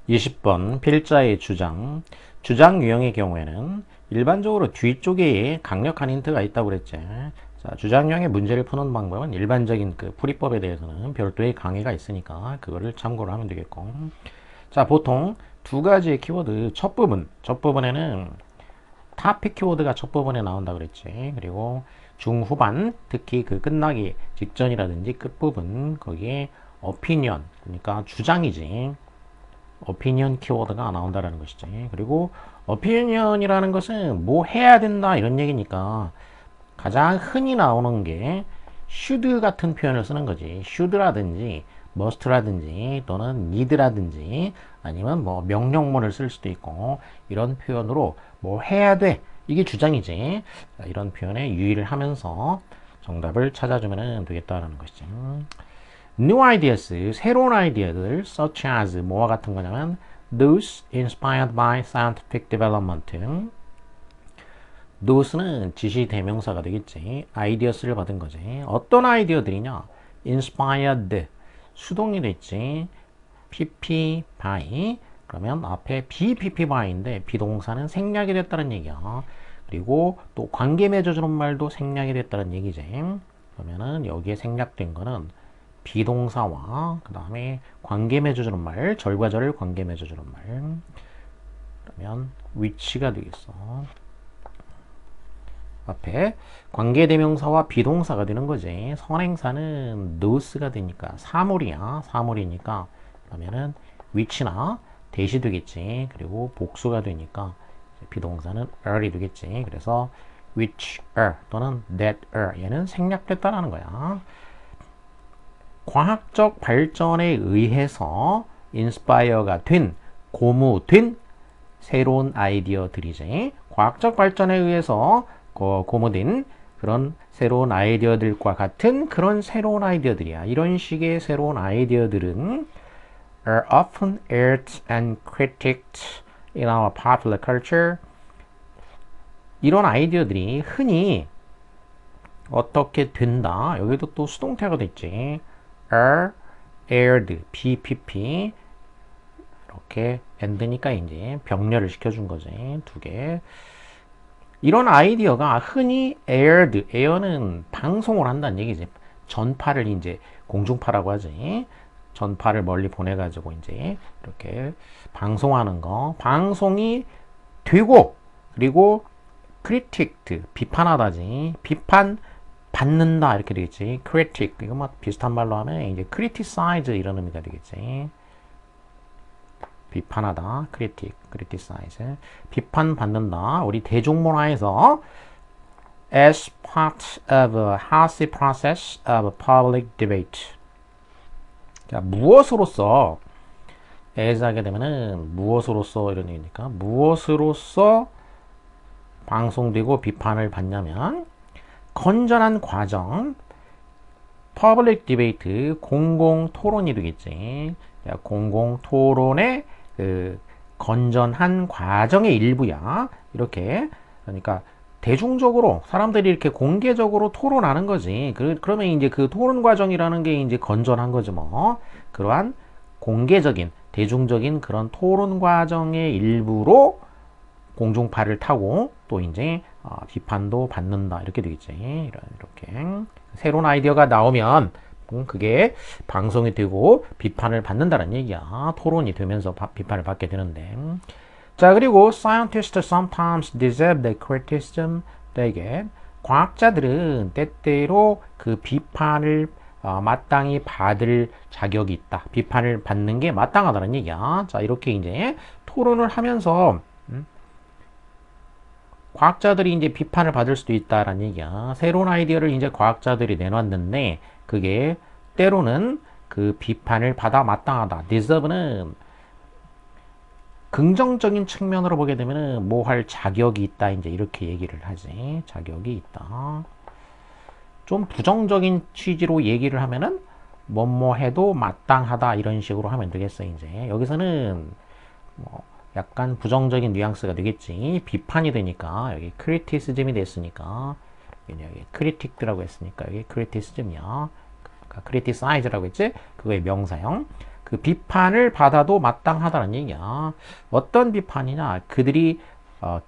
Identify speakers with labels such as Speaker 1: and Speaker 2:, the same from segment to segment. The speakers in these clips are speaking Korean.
Speaker 1: 20번 필자의 주장. 주장 유형의 경우에는 일반적으로 뒤쪽에 강력한 힌트가 있다고 그랬지. 자, 주장 유형의 문제를 푸는 방법은 일반적인 그 풀이법에 대해서는 별도의 강의가 있으니까 그거를 참고를 하면 되겠고. 자, 보통 두 가지의 키워드 첫 부분에는 타픽 키워드가 첫 부분에 나온다 그랬지. 그리고 중후반, 특히 그 끝나기 직전이라든지 끝부분 거기에 어피니언, 그러니까 주장이지. 어피니언 키워드가 나온다라는 것이지. 그리고 어피니언이라는 것은 뭐 해야 된다 이런 얘기니까 가장 흔히 나오는 게 should 같은 표현을 쓰는 거지. should라든지 must라든지 또는 need라든지 아니면 뭐 명령문을 쓸 수도 있고 이런 표현으로 뭐 해야 돼 이게 주장이지. 이런 표현에 유의를 하면서 정답을 찾아주면 되겠다라는 것이지. New ideas, 새로운 아이디어들, such as 뭐와 같은 거냐면 those inspired by scientific development. those는 지시 대명사가 되겠지. ideas를 받은 거지. 어떤 아이디어들이냐? inspired, 수동이 됐지. pp by. 그러면 앞에 bpp by인데 비동사는 생략이 됐다는 얘기야. 그리고 또 관계 맺어주는 말도 생략이 됐다는 얘기지. 그러면은 여기에 생략된 거는 비동사와 그 다음에 관계 맺어주는 말, 절과 절을 관계 맺어주는 말. 그러면 which가 되겠어. 앞에 관계대명사와 비동사가 되는 거지. 선행사는 those가 되니까 사물이야. 사물이니까 그러면은 which나 대시 되겠지. 그리고 복수가 되니까 비동사는 are이 되겠지. 그래서 which are 또는 that are 얘는 생략됐다라는 거야. 과학적 발전에 의해서 인스파이어가 된, 고무된 새로운 아이디어들이지. 과학적 발전에 의해서 고무된 그런 새로운 아이디어들과 같은 그런 새로운 아이디어들이야. 이런 식의 새로운 아이디어들은 are often aired and critiqued in our popular culture. 이런 아이디어들이 흔히 어떻게 된다. 여기도 또 수동태가 됐지. are aired, bpp 이렇게 and니까 이제 병렬을 시켜준 거지. 두 개. 이런 아이디어가 흔히 aired, air는 방송을 한다는 얘기지. 전파를 이제 공중파라고 하지. 전파를 멀리 보내가지고 이제 이렇게 방송하는 거. 방송이 되고, 그리고 critiqued, 비판하다지. 비판 받는다 이렇게 되겠지. critic 이거 뭐 비슷한 말로 하면 이제 criticize 이런 의미가 되겠지. 비판하다, criticize, 비판 받는다. 우리 대중문화에서 as part of a healthy process of public debate. 자, 무엇으로서 as 하게 되면은 무엇으로서 이런 얘기니까 무엇으로서 방송되고 비판을 받냐면 건전한 과정, public debate, 공공 토론이 되겠지. 공공 토론의 그 건전한 과정의 일부야. 이렇게 그러니까 대중적으로 사람들이 이렇게 공개적으로 토론하는 거지. 그러면 이제 그 토론 과정이라는 게 이제 건전한 거지 뭐. 그러한 공개적인 대중적인 그런 토론 과정의 일부로 공중파를 타고 또 이제 비판도 받는다 이렇게 되겠지. 이렇게 새로운 아이디어가 나오면 그게 방송이 되고 비판을 받는다는 얘기야. 토론이 되면서 비판을 받게 되는데. 자, 그리고 scientists sometimes deserve the criticism they get. 과학자들은 때때로 그 비판을 마땅히 받을 자격이 있다. 비판을 받는 게 마땅하다는 얘기야. 자, 이렇게 이제 토론을 하면서 과학자들이 이제 비판을 받을 수도 있다라는 얘기야. 새로운 아이디어를 이제 과학자들이 내놨는데 그게 때로는 그 비판을 받아 마땅하다. deserve는 긍정적인 측면으로 보게 되면은 뭐 할 자격이 있다. 이제 이렇게 얘기를 하지. 자격이 있다. 좀 부정적인 취지로 얘기를 하면은 뭐뭐 해도 마땅하다 이런 식으로 하면 되겠어. 이제 여기서는 뭐 약간 부정적인 뉘앙스가 되겠지. 비판이 되니까 여기 크리티시즘이 됐으니까 여기 크리틱드라고 했으니까 여기 크리티시즘이야. 그러니까 크리티사이즈라고 했지. 그거의 명사형. 그 비판을 받아도 마땅하다는 얘기야. 어떤 비판이냐? 그들이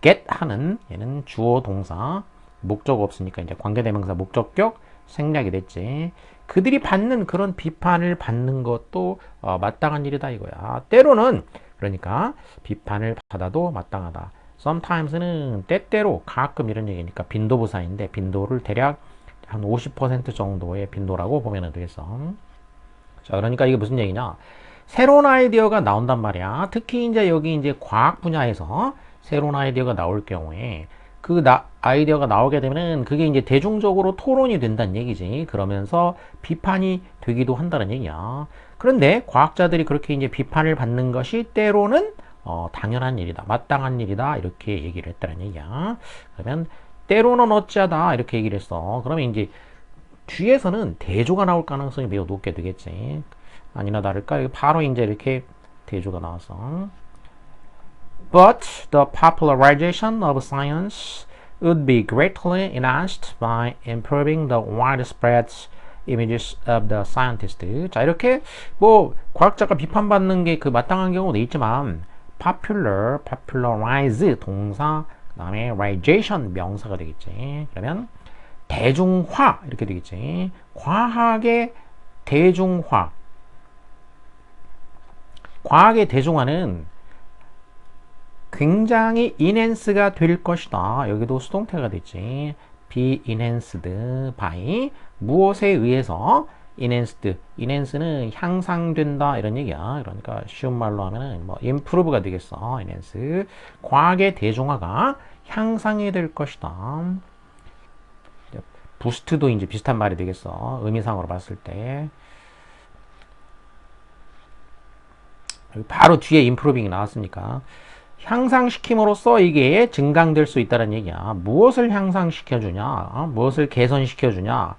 Speaker 1: get 하는 얘는 주어 동사 목적 없으니까 이제 관계대명사 목적격 생략이 됐지. 그들이 받는 그런 비판을 받는 것도 마땅한 일이다 이거야. 때로는 그러니까 비판을 받아도 마땅하다. sometimes는 때때로 가끔 이런 얘기니까 빈도부사인데 빈도를 대략 한 50% 정도의 빈도라고 보면 되겠어. 자, 그러니까 이게 무슨 얘기냐? 새로운 아이디어가 나온단 말이야. 특히 이제 여기 이제 과학 분야에서 새로운 아이디어가 나올 경우에 그 아이디어가 나오게 되면은 그게 이제 대중적으로 토론이 된다는 얘기지. 그러면서 비판이 되기도 한다는 얘기야. 그런데 과학자들이 그렇게 이제 비판을 받는 것이 때로는 당연한 일이다, 마땅한 일이다 이렇게 얘기를 했다는 얘기야. 그러면 때로는 어찌하다 이렇게 얘기를 했어. 그러면 이제 뒤에서는 대조가 나올 가능성이 매우 높게 되겠지. 아니나 다를까 바로 이제 이렇게 대조가 나왔어. But the popularization of science would be greatly enhanced by improving the widespread images of the scientist. 자, 이렇게 뭐 과학자가 비판받는 게 그 마땅한 경우도 있지만 popularize 동사 그다음에 rization 명사가 되겠지. 그러면 대중화 이렇게 되겠지. 과학의 대중화. 과학의 대중화는 굉장히 enhance가 될 것이다. 여기도 수동태가 됐지. be enhanced by 무엇에 의해서 enhance는 향상된다 이런 얘기야. 그러니까 쉬운 말로 하면은 뭐 improve가 되겠어. enhance. 과학의 대중화가 향상이 될 것이다. 부스트도 이제 비슷한 말이 되겠어. 의미상으로 봤을 때. 바로 뒤에 improving이 나왔으니까. 향상시킴으로써 이게 증강될 수 있다는 얘기야. 무엇을 향상시켜주냐? 무엇을 개선시켜주냐?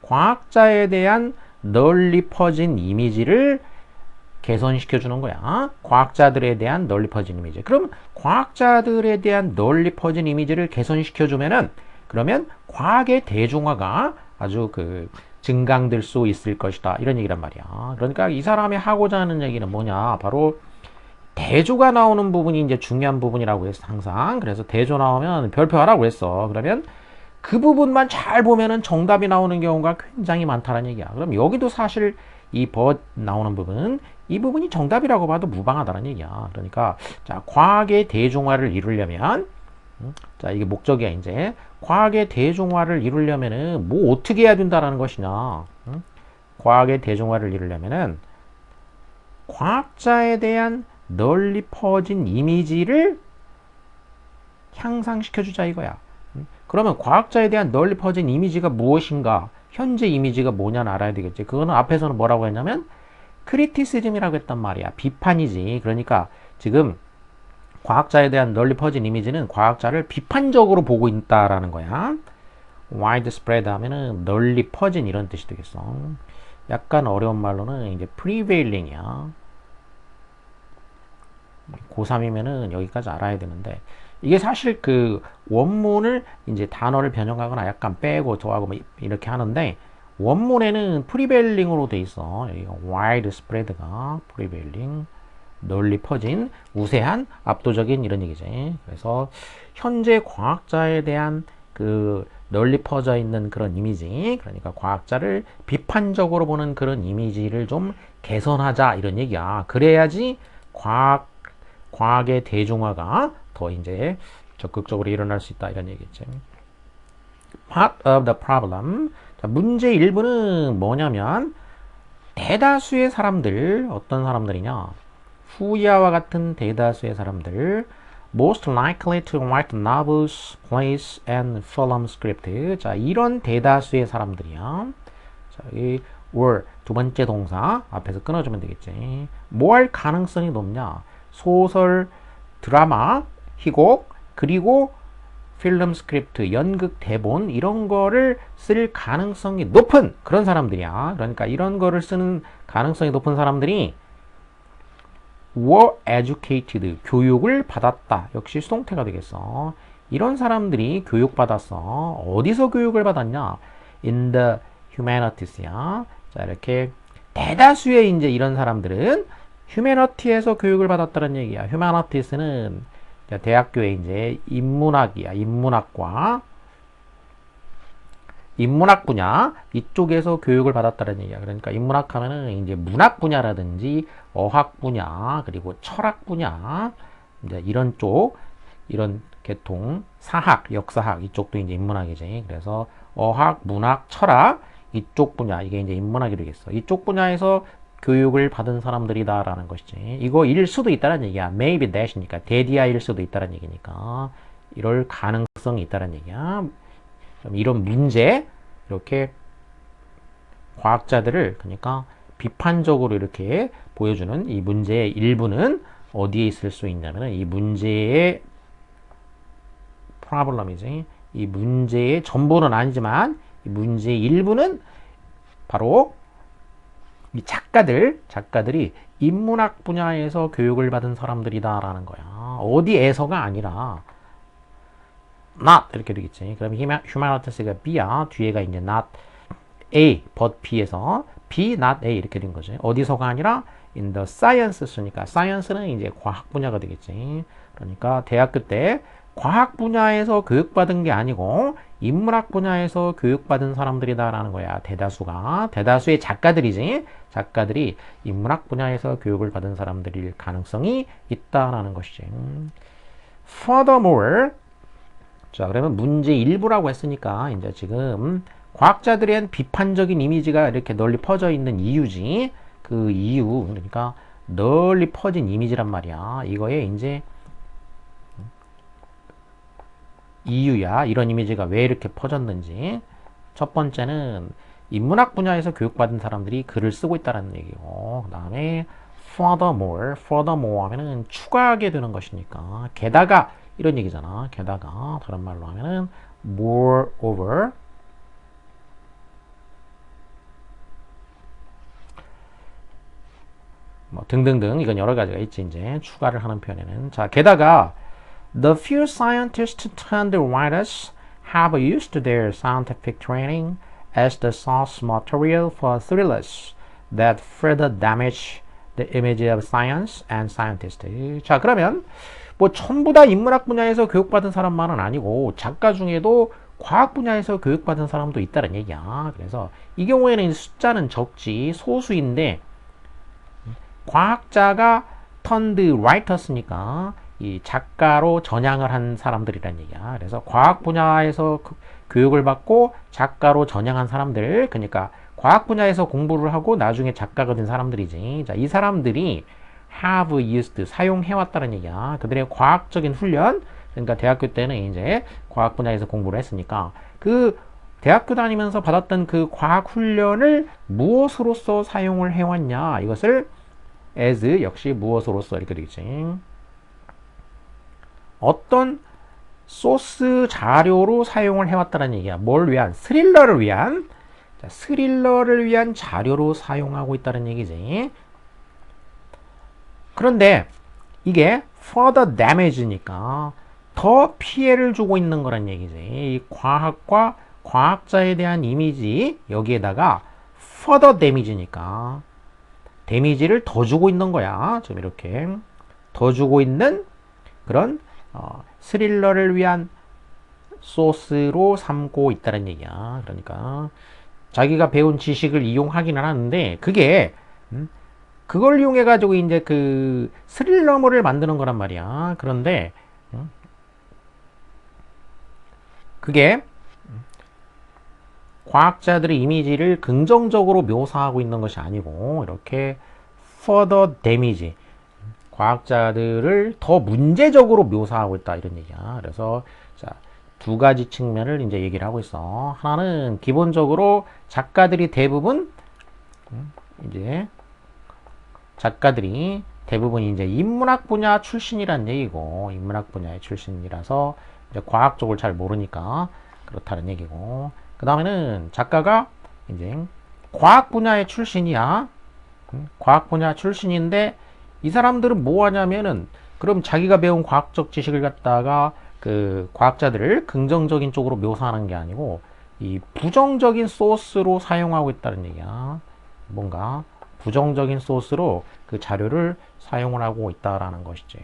Speaker 1: 과학자에 대한 널리 퍼진 이미지를 개선시켜주는 거야. 과학자들에 대한 널리 퍼진 이미지. 그럼 과학자들에 대한 널리 퍼진 이미지를 개선시켜주면은 그러면 과학의 대중화가 아주 증강될 수 있을 것이다. 이런 얘기란 말이야. 그러니까 이 사람이 하고자 하는 얘기는 뭐냐? 바로 대조가 나오는 부분이 이제 중요한 부분이라고 했어, 항상. 그래서 대조 나오면 별표하라고 했어. 그러면 그 부분만 잘 보면은 정답이 나오는 경우가 굉장히 많다는 얘기야. 그럼 여기도 사실 이 나오는 부분, 이 부분이 정답이라고 봐도 무방하다는 얘기야. 그러니까, 자, 과학의 대중화를 이루려면, 자, 이게 목적이야, 이제. 과학의 대중화를 이루려면은 뭐 어떻게 해야 된다라는 것이냐. 과학의 대중화를 이루려면은 과학자에 대한 널리 퍼진 이미지를 향상시켜주자 이거야. 그러면 과학자에 대한 널리 퍼진 이미지가 무엇인가? 현재 이미지가 뭐냐는 알아야 되겠지. 그거는 앞에서는 뭐라고 했냐면 크리티시즘이라고 했단 말이야. 비판이지. 그러니까 지금 과학자에 대한 널리 퍼진 이미지는 과학자를 비판적으로 보고 있다라는 거야. widespread 하면은 널리 퍼진 이런 뜻이 되겠어. 약간 어려운 말로는 이제 prevailing이야. 고3이면은 여기까지 알아야 되는데, 이게 사실 그 원문을 이제 단어를 변형하거나 약간 빼고 더하고 뭐 이렇게 하는데, 원문에는 prevailing으로 돼 있어. 여기가 widespread가 prevailing, 널리 퍼진, 우세한, 압도적인 이런 얘기지. 그래서 현재 과학자에 대한 그 널리 퍼져 있는 그런 이미지, 그러니까 과학자를 비판적으로 보는 그런 이미지를 좀 개선하자 이런 얘기야. 그래야지 과학의 대중화가 더 이제 적극적으로 일어날 수 있다 이런 얘기겠지. Part of the problem. 자, 문제 일부는 뭐냐면 대다수의 사람들, 어떤 사람들이냐? 후야와 같은 대다수의 사람들, most likely to write novels, plays, and film script. 자, 이런 대다수의 사람들이야. 자, 이 were 두 번째 동사 앞에서 끊어주면 되겠지. 뭐 할 가능성이 높냐? 소설, 드라마, 희곡, 그리고 필름 스크립트, 연극 대본 이런 거를 쓸 가능성이 높은 그런 사람들이야. 그러니까 이런 거를 쓰는 가능성이 높은 사람들이 were educated, 교육을 받았다. 역시 수동태가 되겠어. 이런 사람들이 교육받았어. 어디서 교육을 받았냐? in the humanities야. 자, 이렇게 대다수의 이제 이런 사람들은 휴메너티에서 교육을 받았다는 얘기야. 휴메너티스는 대학교에 이제 인문학이야. 인문학 분야 이쪽에서 교육을 받았다는 얘기야. 그러니까 인문학 하면은 이제 문학 분야라든지 어학 분야 그리고 철학 분야 이제 이런 쪽 이런 계통 사학 역사학 이쪽도 이제 인문학이지. 그래서 어학 문학 철학 이쪽 분야 이게 이제 인문학이 되겠어. 이쪽 분야에서 교육을 받은 사람들이다라는 것이지. 이거 일 수도 있다는 얘기야. maybe that이니까 대디아일 수도 있다는 얘기니까 이럴 가능성이 있다는 얘기야. 이런 문제 이렇게 과학자들을 그러니까 비판적으로 이렇게 보여주는 이 문제의 일부는 어디에 있을 수 있냐면 이 문제의 프로블럼이지. 이 문제의 전부는 아니지만 이 문제의 일부는 바로 이 작가들이 인문학 분야에서 교육을 받은 사람들이다라는 거야. 어디에서가 아니라 not 이렇게 되겠지. 그럼 humanities가 B야. 뒤에가 이제 not A, but B에서 B, not A 이렇게 된 거지. 어디서가 아니라 in the science 쓰니까 science는 이제 과학 분야가 되겠지. 그러니까 대학교 때 과학 분야에서 교육받은 게 아니고 인문학 분야에서 교육받은 사람들이다라는 거야. 대다수의 작가들이지. 작가들이 인문학 분야에서 교육을 받은 사람들일 가능성이 있다라는 것이지. Furthermore, 자 그러면 문제 일부라고 했으니까 이제 지금 과학자들의 비판적인 이미지가 이렇게 널리 퍼져 있는 이유지. 그 이유 그러니까 널리 퍼진 이미지란 말이야. 이거에 이제 이유야. 이런 이미지가 왜 이렇게 퍼졌는지. 첫 번째는 인문학 분야에서 교육받은 사람들이 글을 쓰고 있다는 얘기고, 그 다음에 furthermore 하면은 추가하게 되는 것이니까 게다가 이런 얘기잖아. 게다가 다른 말로 하면은 moreover 뭐 등등등 이건 여러 가지가 있지. 이제 추가를 하는 표현에는 자 게다가 The few scientists turned writers have used their scientific training as the source material for thrillers that further damage the image of science and scientists. 자, 그러면 뭐 전부 다 인문학 분야에서 교육받은 사람만은 아니고 작가 중에도 과학 분야에서 교육받은 사람도 있다는 얘기야. 그래서 이 경우에는 숫자는 적지 소수인데 과학자가 turned writers니까 이 작가로 전향을 한 사람들이란 얘기야. 그래서 과학 분야에서 교육을 받고 작가로 전향한 사람들, 그러니까 과학 분야에서 공부를 하고 나중에 작가가 된 사람들이지. 자, 이 사람들이 have used 사용해왔다는 얘기야. 그들의 과학적인 훈련, 그러니까 대학교 때는 이제 과학 분야에서 공부를 했으니까 그 대학교 다니면서 받았던 그 과학 훈련을 무엇으로서 사용을 해왔냐? 이것을 as 역시 무엇으로서 이렇게 되겠지. 어떤 소스 자료로 사용을 해왔다는 얘기야. 뭘 위한? 스릴러를 위한. 자, 스릴러를 위한 자료로 사용하고 있다는 얘기지. 그런데 이게 further damage니까 더 피해를 주고 있는 거란 얘기지. 이 과학과 과학자에 대한 이미지 여기에다가 further damage니까 데미지를 더 주고 있는 거야. 좀 이렇게 더 주고 있는 그런 스릴러를 위한 소스로 삼고 있다는 얘기야. 그러니까 자기가 배운 지식을 이용하기는 하는데 그게 그걸 이용해 가지고 이제 그 스릴러물을 만드는 거란 말이야. 그런데 그게 과학자들의 이미지를 긍정적으로 묘사하고 있는 것이 아니고 이렇게 further damage 과학자들을 더 문제적으로 묘사하고 있다 이런 얘기야. 그래서 자, 두 가지 측면을 이제 얘기를 하고 있어. 하나는 기본적으로 작가들이 대부분 이제 인문학 분야 출신이란 얘기고 인문학 분야의 출신이라서 이제 과학 쪽을 잘 모르니까 그렇다는 얘기고 그 다음에는 작가가 이제 과학 분야의 출신이야. 과학 분야 출신인데 이 사람들은 뭐 하냐면은 그럼 자기가 배운 과학적 지식을 갖다가 그 과학자들을 긍정적인 쪽으로 묘사하는 게 아니고 이 부정적인 소스로 사용하고 있다는 얘기야. 뭔가 부정적인 소스로 그 자료를 사용을 하고 있다라는 것이지.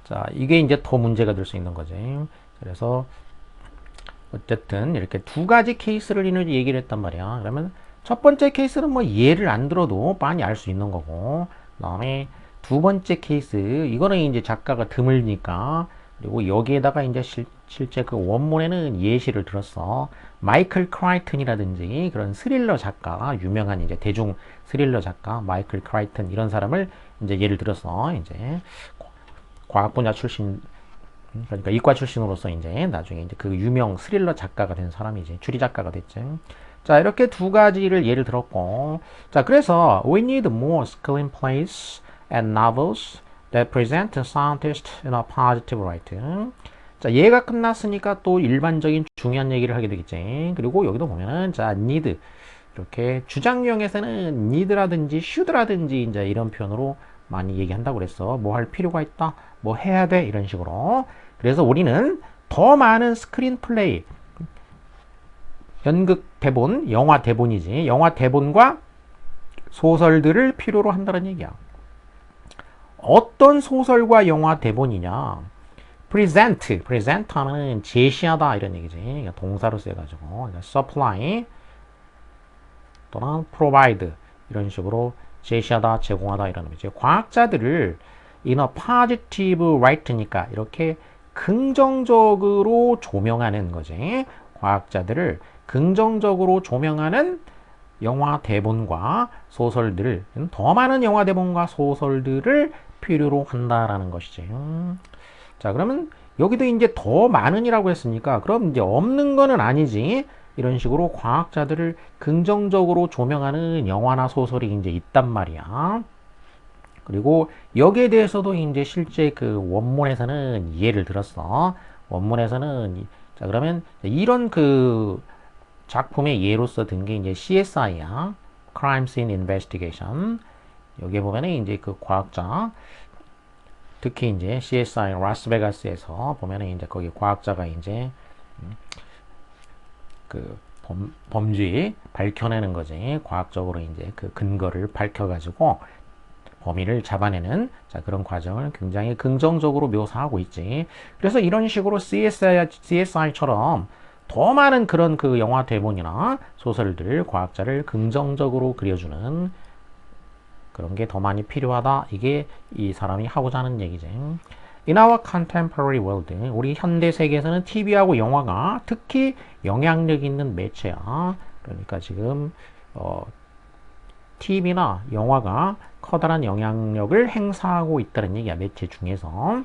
Speaker 1: 자, 이게 이제 더 문제가 될 수 있는 거지. 그래서 어쨌든 이렇게 두 가지 케이스를 얘기를 했단 말이야. 그러면 첫 번째 케이스는 뭐 예를 안 들어도 빤히 알 수 있는 거고, 그 다음에 두 번째 케이스, 이거는 이제 작가가 드물니까, 그리고 여기에다가 이제 실제 그 원문에는 예시를 들었어. 마이클 크라이튼이라든지 그런 스릴러 작가, 유명한 이제 대중 스릴러 작가, 마이클 크라이튼 이런 사람을 이제 예를 들어서 이제 과학 분야 출신, 그러니까 이과 출신으로서 이제 나중에 이제 그 유명 스릴러 작가가 된 사람이 이제 추리 작가가 됐지. 자, 이렇게 두 가지를 예를 들었고, 자, 그래서 we need more screenplays and novels that present the scientist in a positive light. 자, 얘가 끝났으니까 또 일반적인 중요한 얘기를 하게 되겠지. 그리고 여기도 보면은 자, need 이렇게 주장용에서는 need라든지 should라든지 이제 이런 표현으로 많이 얘기한다고 그랬어. 뭐 할 필요가 있다, 뭐 해야 돼 이런 식으로. 그래서 우리는 더 많은 스크린 플레이, 연극 대본, 영화 대본이지. 영화 대본과 소설들을 필요로 한다는 얘기야. 어떤 소설과 영화 대본이냐? present 하면 제시하다 이런 얘기지. 그러니까 동사로 써가지고 그러니까 supply 또는 provide 이런 식으로 제시하다, 제공하다 이런 의미지. 과학자들을 in a positive light니까 이렇게 긍정적으로 조명하는 거지. 과학자들을 긍정적으로 조명하는 영화 대본과 소설들을, 더 많은 영화 대본과 소설들을 필요로 한다라는 것이지. 자, 그러면 여기도 이제 더 많은이라고 했으니까 그럼 이제 없는 거는 아니지. 이런 식으로 과학자들을 긍정적으로 조명하는 영화나 소설이 이제 있단 말이야. 그리고 여기에 대해서도 이제 실제 그 원문에서는 예를 들었어. 원문에서는 자, 그러면 이런 그 작품의 예로서 든 게 이제 CSI야. Crime Scene Investigation. 여기에 보면은 이제 그 과학자, 특히 이제 CSI 라스베가스에서 보면은 이제 거기 과학자가 이제 그 범죄 밝혀내는 거지. 과학적으로 이제 그 근거를 밝혀가지고 범인을 잡아내는 자, 그런 과정을 굉장히 긍정적으로 묘사하고 있지. 그래서 이런 식으로 CSI처럼 더 많은 그런 그 영화 대본이나 소설들, 과학자를 긍정적으로 그려주는 그런 게 더 많이 필요하다. 이게 이 사람이 하고자 하는 얘기지. In our contemporary world, 우리 현대 세계에서는 TV하고 영화가 특히 영향력 있는 매체야. 그러니까 지금 TV나 영화가 커다란 영향력을 행사하고 있다는 얘기야. 매체 중에서.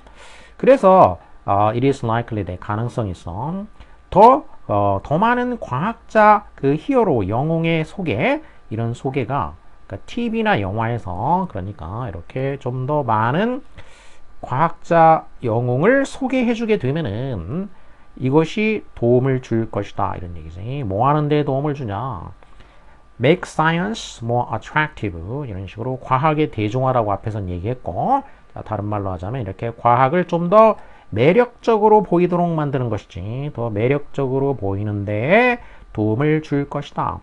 Speaker 1: 그래서 it is likely that 가능성이 있어. 더 많은 과학자 그 히어로 영웅의 소개, 이런 소개가 그러니까 TV나 영화에서 그러니까 이렇게 좀 더 많은 과학자 영웅을 소개해주게 되면은 이것이 도움을 줄 것이다 이런 얘기지. 뭐 하는데 도움을 주냐? Make science more attractive 이런 식으로 과학의 대중화라고 앞에선 얘기했고, 자, 다른 말로 하자면 이렇게 과학을 좀 더 매력적으로 보이도록 만드는 것이지. 더 매력적으로 보이는데 도움을 줄 것이다.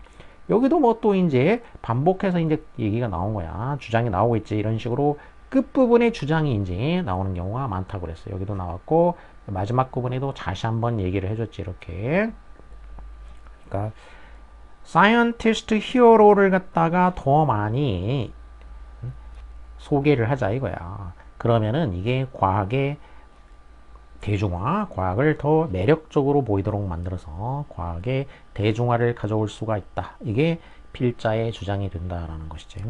Speaker 1: 여기도 뭐 또 이제 반복해서 이제 얘기가 나온 거야. 주장이 나오고 있지. 이런 식으로 끝부분에 주장이 이제 나오는 경우가 많다고 그랬어요. 여기도 나왔고, 마지막 부분에도 다시 한번 얘기를 해줬지. 이렇게. 그러니까, 사이언티스트 히어로를 갖다가 더 많이 소개를 하자 이거야. 그러면은 이게 과학의 대중화, 과학을 더 매력적으로 보이도록 만들어서 과학의 대중화를 가져올 수가 있다. 이게 필자의 주장이 된다라는 것이지.